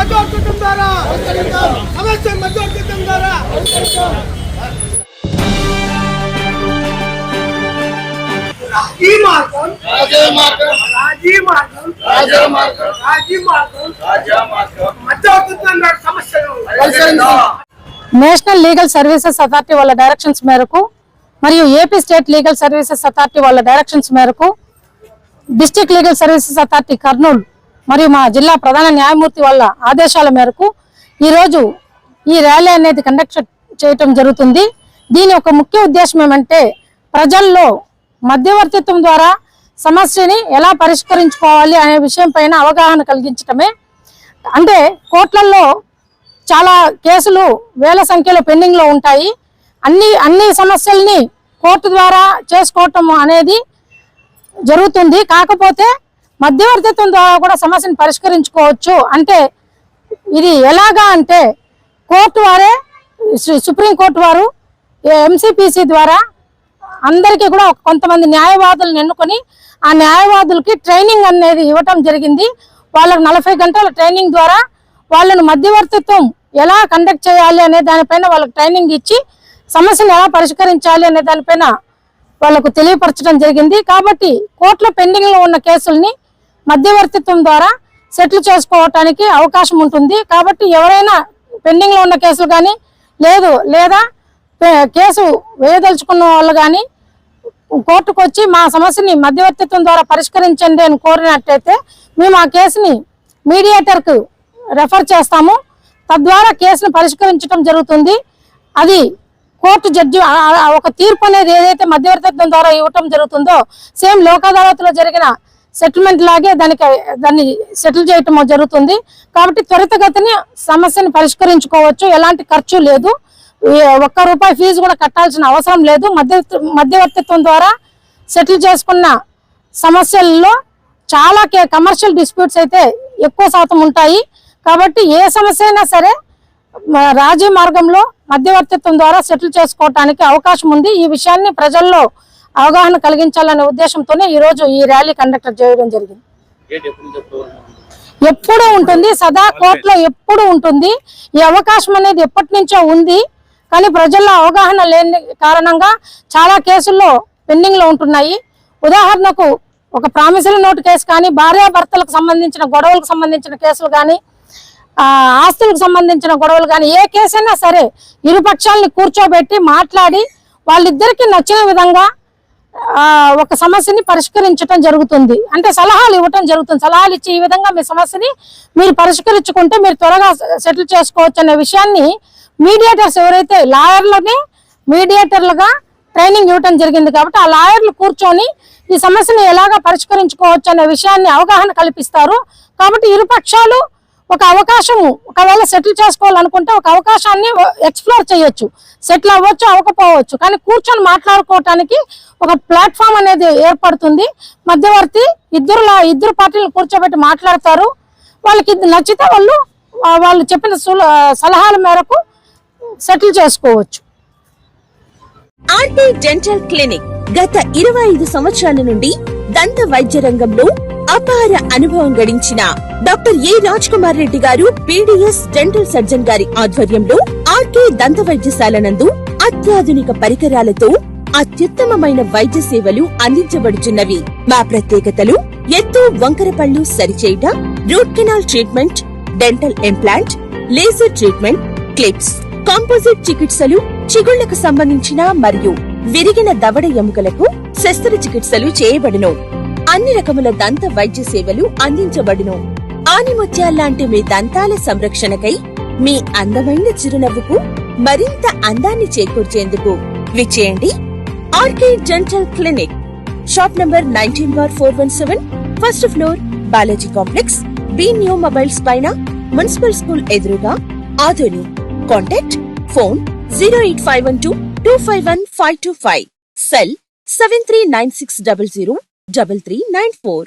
మధ్యవర్తిత్వం ద్వారా సమస్య మధ్యవర్తిత్వం ద్వారా నేషనల్ లీగల్ సర్వీసెస్ అథారిటీ వాళ్ళ డైరెక్షన్స్ మేరకు మరియు AP state legal services authority వాళ్ళ డైరెక్షన్స్ మేరకు district legal services authority Kurnool మరియు మా జిల్లా ప్రధాన న్యాయమూర్తి వాళ్ళ ఆదేశాల మేరకు ఈరోజు ఈ ర్యాలీ అనేది కండక్ట్ చేయటం జరుగుతుంది. దీని ఒక ముఖ్య ఉద్దేశం ఏమంటే ప్రజల్లో మధ్యవర్తిత్వం ద్వారా సమస్యని ఎలా పరిష్కరించుకోవాలి అనే విషయం పైన అవగాహన కలిగించటమే. అంటే కోర్టులలో చాలా కేసులు వేల సంఖ్యలో పెండింగ్ లో ఉంటాయి. అన్ని సమస్యల్ని కోర్టు ద్వారా చేసుకోవటం అనేది జరుగుతుంది. కాకపోతే మధ్యవర్తిత్వం ద్వారా కూడా సమస్యను పరిష్కరించుకోవచ్చు. అంటే ఇది ఎలాగా అంటే కోర్టు వారే సుప్రీంకోర్టు వారు ఎంసీపీసీ ద్వారా అందరికీ కూడా కొంతమంది న్యాయవాదులను ఎన్నుకొని ఆ న్యాయవాదులకి ట్రైనింగ్ అనేది ఇవ్వటం జరిగింది. వాళ్ళకు 40 గంటల ట్రైనింగ్ ద్వారా వాళ్ళను మధ్యవర్తిత్వం ఎలా కండక్ట్ చేయాలి అనే దానిపైన వాళ్ళకి ట్రైనింగ్ ఇచ్చి సమస్యను ఎలా పరిష్కరించాలి అనే దానిపైన వాళ్ళకు తెలియపరచడం జరిగింది. కాబట్టి కోర్టులో పెండింగ్ లో ఉన్న కేసుల్ని మధ్యవర్తిత్వం ద్వారా సెటిల్ చేసుకోవటానికి అవకాశం ఉంటుంది. కాబట్టి ఎవరైనా పెండింగ్ లో ఉన్న కేసులు కానీ లేదా కేసు వేయదలుచుకున్న వాళ్ళు కానీ కోర్టుకు వచ్చి మా సమస్యని మధ్యవర్తిత్వం ద్వారా పరిష్కరించండి అని కోరినట్టయితే మేము ఆ కేసుని మీడియేటర్కు రెఫర్ చేస్తాము. తద్వారా కేసును పరిష్కరించడం జరుగుతుంది. అది కోర్టు జడ్జి ఒక తీర్పు అనేది ఏదైతే మధ్యవర్తిత్వం ద్వారా ఇవ్వటం జరుగుతుందో సేమ్ లోక్ అదాలత్లో జరిగిన సెటిల్మెంట్ లాగే దాన్ని సెటిల్ చేయటం జరుగుతుంది. కాబట్టి త్వరితగతిని సమస్యను పరిష్కరించుకోవచ్చు. ఎలాంటి ఖర్చు లేదు, ₹1 ఫీజు కూడా కట్టాల్సిన అవసరం లేదు. మధ్యవర్తిత్వం ద్వారా సెటిల్ చేసుకున్న సమస్యల్లో చాలా కమర్షియల్ డిస్ప్యూట్స్ అయితే ఎక్కువ శాతం ఉంటాయి. కాబట్టి ఏ సమస్య అయినా సరే రాజీ మార్గంలో మధ్యవర్తిత్వం ద్వారా సెటిల్ చేసుకోవటానికి అవకాశం ఉంది. ఈ విషయాన్ని ప్రజల్లో అవగాహన కలిగించాలనే ఉద్దేశంతోనే ఈ రోజు ఈ ర్యాలీ కండక్ట్ చేయడం జరిగింది. ఎప్పుడు ఉంటుంది, సదా కోర్టులో ఎప్పుడు ఉంటుంది. ఈ అవకాశం అనేది ఎప్పటి నుంచో ఉంది. కానీ ప్రజల్లో అవగాహన లేని కారణంగా చాలా కేసుల్లో పెండింగ్ లో ఉంటున్నాయి. ఉదాహరణకు ఒక ప్రామిసరీ నోటు కేసు కానీ, భార్యాభర్తలకు సంబంధించిన గొడవలకు సంబంధించిన కేసులు కానీ, ఆస్తులకు సంబంధించిన గొడవలు కానీ, ఏ కేసు అయినా సరే ఇరుపక్షాలని కూర్చోబెట్టి మాట్లాడి వాళ్ళిద్దరికి నచ్చిన విధంగా ఒక సమస్యని పరిష్కరించడం జరుగుతుంది. అంటే సలహాలు ఇవ్వటం జరుగుతుంది. సలహాలు ఇచ్చి ఈ విధంగా మీ సమస్యని మీరు పరిష్కరించుకుంటే మీరు త్వరగా సెటిల్ చేసుకోవచ్చు అనే విషయాన్ని మీడియేటర్స్ ఎవరైతే లాయర్లని మీడియేటర్లుగా ట్రైనింగ్ ఇవ్వటం జరిగింది. కాబట్టి ఆ లాయర్లు కూర్చొని ఈ సమస్యని ఎలాగా పరిష్కరించుకోవచ్చు అనే విషయాన్ని అవగాహన కల్పిస్తారు. కాబట్టి ఇరుపక్షాలు ఒక అవకాశము, ఒకవేళ సెటిల్ చేసుకోవాలనుకుంటే ఒక అవకాశాన్ని ఎక్స్ప్లోర్ చేయొచ్చు. సెటిల్ అవ్వచ్చు, అవ్వకపోవచ్చు. కానీ కూర్చొని మాట్లాడుకోవటానికి ఒక ప్లాట్ఫామ్ అనేది ఏర్పడుతుంది. మధ్యవర్తి ఇద్దరు పార్టీలను కూర్చోబెట్టి మాట్లాడతారు. వాళ్ళకి నచ్చితే వాళ్ళు చెప్పిన సలహాల మేరకు సెటిల్ చేసుకోవచ్చు. ఆర్టీ డెంటల్ క్లినిక్ గత 25 సంవత్సరాల నుండి దంత వైద్య రంగంలో అపార అనుభవం గడించిన డాక్టర్ ఏ రాజ్ కుమార్ రెడ్డి గారు పీడీఎస్ డెంటల్ సర్జన్ గారి ఆధ్వర్యంలో ఆర్కే దంత వైద్యశాల నందు అత్యాధునిక పరికరాలతో అత్యుత్తమమైన వైద్య సేవలు అందించబడుచున్నవి. మా ప్రత్యేకతలు ఎత్తు వంకర పళ్ళు సరిచేయుట, root canal treatment, dental implant, laser treatment, clips, composite చికిత్సలు, చిగుళ్లకు సంబంధించిన మరియు విరిగిన దవడ ఎముకలకు శస్త్రచికిత్సలు చేయబడును. అన్ని రకముల దంత వైద్య సేవలు అందించబడును. ఆనిముత్యాల్లాంటి మీ దంతాల సంరక్షణకై మీ అందమైన చిరునవ్వుకు మరింత అందాన్ని చేకూర్చేందుకు విచ్చేయండి RK dental clinic. Shop number 19/417, first floor, Balaji complex, B new mobiles పైన, మున్సిపల్ స్కూల్ ఎదురుగా, ఆదోని. Contact phone 08512251525, cell 7396003394.